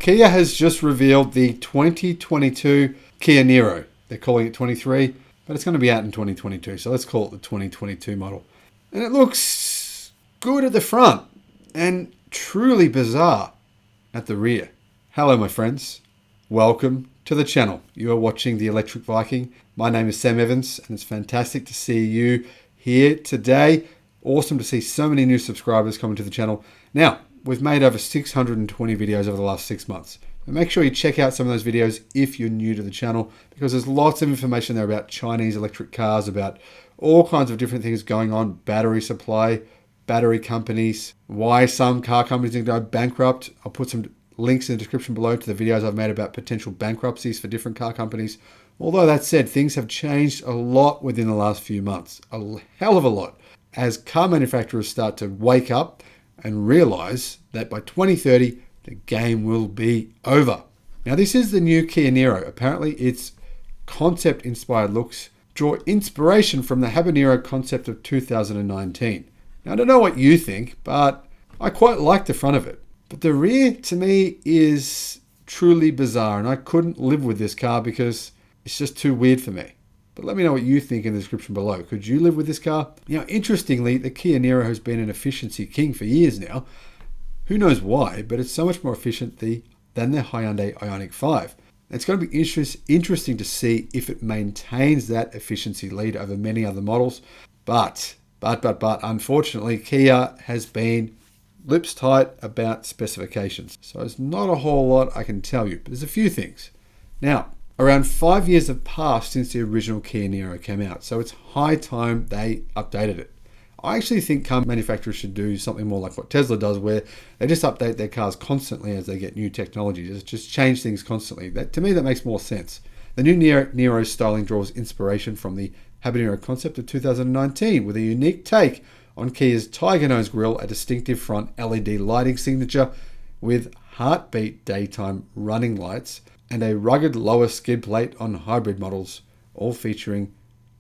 Kia has just revealed the 2022 Kia Niro. They're calling it 23, but it's going to be out in 2022, so let's call it the 2022 model. And it looks good at the front and truly bizarre at the rear. Hello, my friends. Welcome to the channel. You are watching The Electric Viking. My name is Sam Evans, and it's fantastic to see you here today. Awesome to see so many new subscribers coming to the channel. Now, we've made over 620 videos over the last 6 months. And make sure you check out some of those videos if you're new to the channel, because there's lots of information there about Chinese electric cars, about all kinds of different things going on, battery supply, battery companies, why some car companies can go bankrupt. I'll put some links in the description below to the videos I've made about potential bankruptcies for different car companies. Although that said, things have changed a lot within the last few months, a hell of a lot, as car manufacturers start to wake up and realize that by 2030, the game will be over. Now, this is the new Kia Niro. Apparently, its concept-inspired looks draw inspiration from the Habanero concept of 2019. Now, I don't know what you think, but I quite like the front of it. But the rear, to me, is truly bizarre, and I couldn't live with this car because it's just too weird for me. But let me know what you think in the description below. Could you live with this car? Now, interestingly, the Kia Niro has been an efficiency king for years now. Who knows why, but it's so much more efficient than the Hyundai Ioniq 5. It's going to be interesting to see if it maintains that efficiency lead over many other models. But, unfortunately, Kia has been lips tight about specifications. So there's not a whole lot I can tell you, but there's a few things. Now, around 5 years have passed since the original Kia Niro came out, so it's high time they updated it. I actually think car manufacturers should do something more like what Tesla does, where they just update their cars constantly as they get new technology. Just change things constantly. To me, that makes more sense. The new Niro styling draws inspiration from the Habanero concept of 2019, with a unique take on Kia's Tiger Nose grille, a distinctive front LED lighting signature with heartbeat daytime running lights, and a rugged lower skid plate on hybrid models, all featuring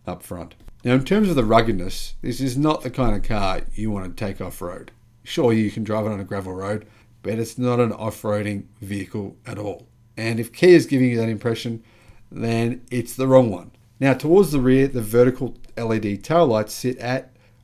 up front. Now, in terms of the ruggedness, this is not the kind of car you want to take off-road. Sure, you can drive it on a gravel road, but it's not an off-roading vehicle at all. And if Kia is giving you that impression, then it's the wrong one. Now, towards the rear, the vertical LED tail lights sit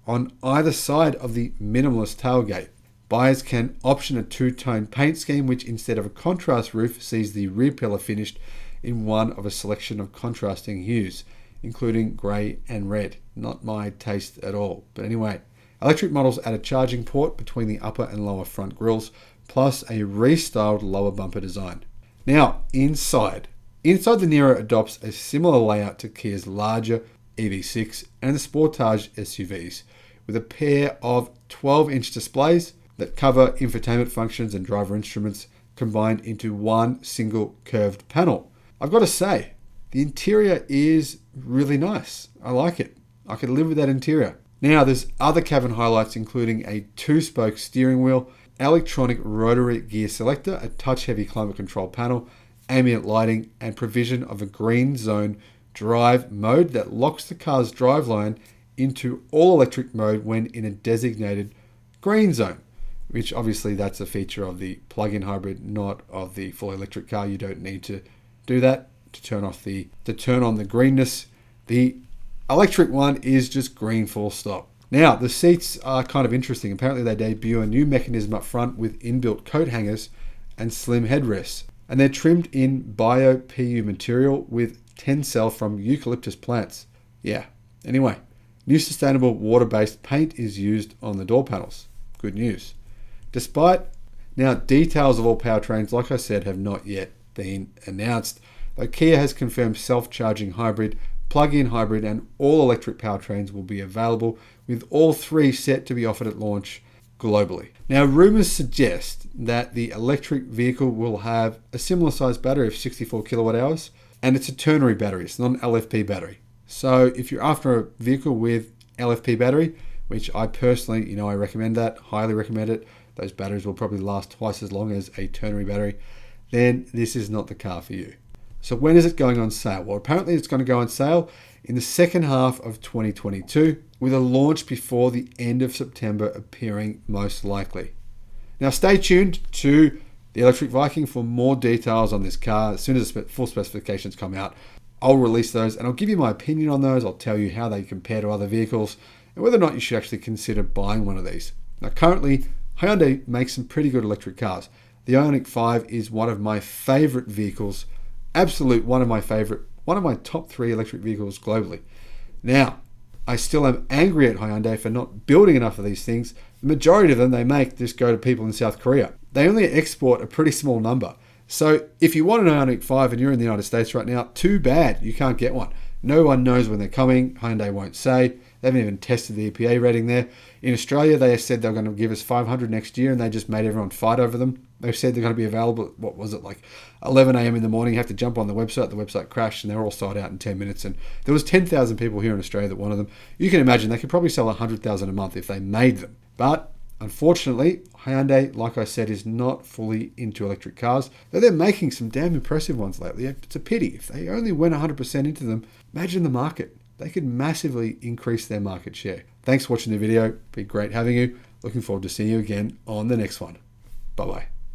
on either side of the minimalist tailgate. Buyers can option a two-tone paint scheme, which instead of a contrast roof sees the rear pillar finished in one of a selection of contrasting hues, including grey and red. Not my taste at all. But anyway, electric models add a charging port between the upper and lower front grills, plus a restyled lower bumper design. Now, inside the Niro adopts a similar layout to Kia's larger EV6 and the Sportage SUVs, with a pair of 12-inch displays that cover infotainment functions and driver instruments combined into one single curved panel. I've got to say, the interior is really nice. I like it. I could live with that interior. Now, there's other cabin highlights, including a 2-spoke steering wheel, electronic rotary gear selector, a touch-heavy climate control panel, ambient lighting, and provision of a green zone drive mode that locks the car's driveline into all-electric mode when in a designated green zone, which obviously that's a feature of the plug-in hybrid, not of the full electric car. You don't need to do that to turn on the greenness. The electric one is just green full stop. Now, the seats are kind of interesting. Apparently they debut a new mechanism up front with inbuilt coat hangers and slim headrests. And they're trimmed in bio-PU material with Tencel from eucalyptus plants. Yeah, anyway, new sustainable water-based paint is used on the door panels. Good news. Now, details of all powertrains, like I said, have not yet been announced, though Kia has confirmed self-charging hybrid, plug-in hybrid, and all-electric powertrains will be available, with all three set to be offered at launch globally. Now, rumors suggest that the electric vehicle will have a similar sized battery of 64 kilowatt hours, and it's a ternary battery. It's not an LFP battery. So if you're after a vehicle with LFP battery, which I personally, I recommend that, highly recommend it. Those batteries will probably last twice as long as a ternary battery. Then this is not the car for you. So when is it going on sale? Well, apparently it's going to go on sale in the second half of 2022, with a launch before the end of September appearing most likely. Now stay tuned to the Electric Viking for more details on this car. As soon as the full specifications come out, I'll release those and I'll give you my opinion on those. I'll tell you how they compare to other vehicles and whether or not you should actually consider buying one of these. Now, currently, Hyundai makes some pretty good electric cars. The Ioniq 5 is one of my favorite vehicles, one of my top 3 electric vehicles globally. Now, I still am angry at Hyundai for not building enough of these things. The majority of them they make just go to people in South Korea. They only export a pretty small number. So if you want an Ioniq 5 and you're in the United States right now, too bad, you can't get one. No one knows when they're coming. Hyundai won't say. They haven't even tested the EPA rating there. In Australia, they said they're going to give us 500 next year, and they just made everyone fight over them. They said they're going to be available at, like 11 a.m. in the morning. You have to jump on the website. The website crashed, and they're all sold out in 10 minutes. And there was 10,000 people here in Australia that wanted them. You can imagine they could probably sell 100,000 a month if they made them. But unfortunately, Hyundai, like I said, is not fully into electric cars. Though they're making some damn impressive ones lately. It's a pity. If they only went 100% into them, imagine the market. They could massively increase their market share. Thanks for watching the video. Been great having you. Looking forward to seeing you again on the next one. Bye-bye.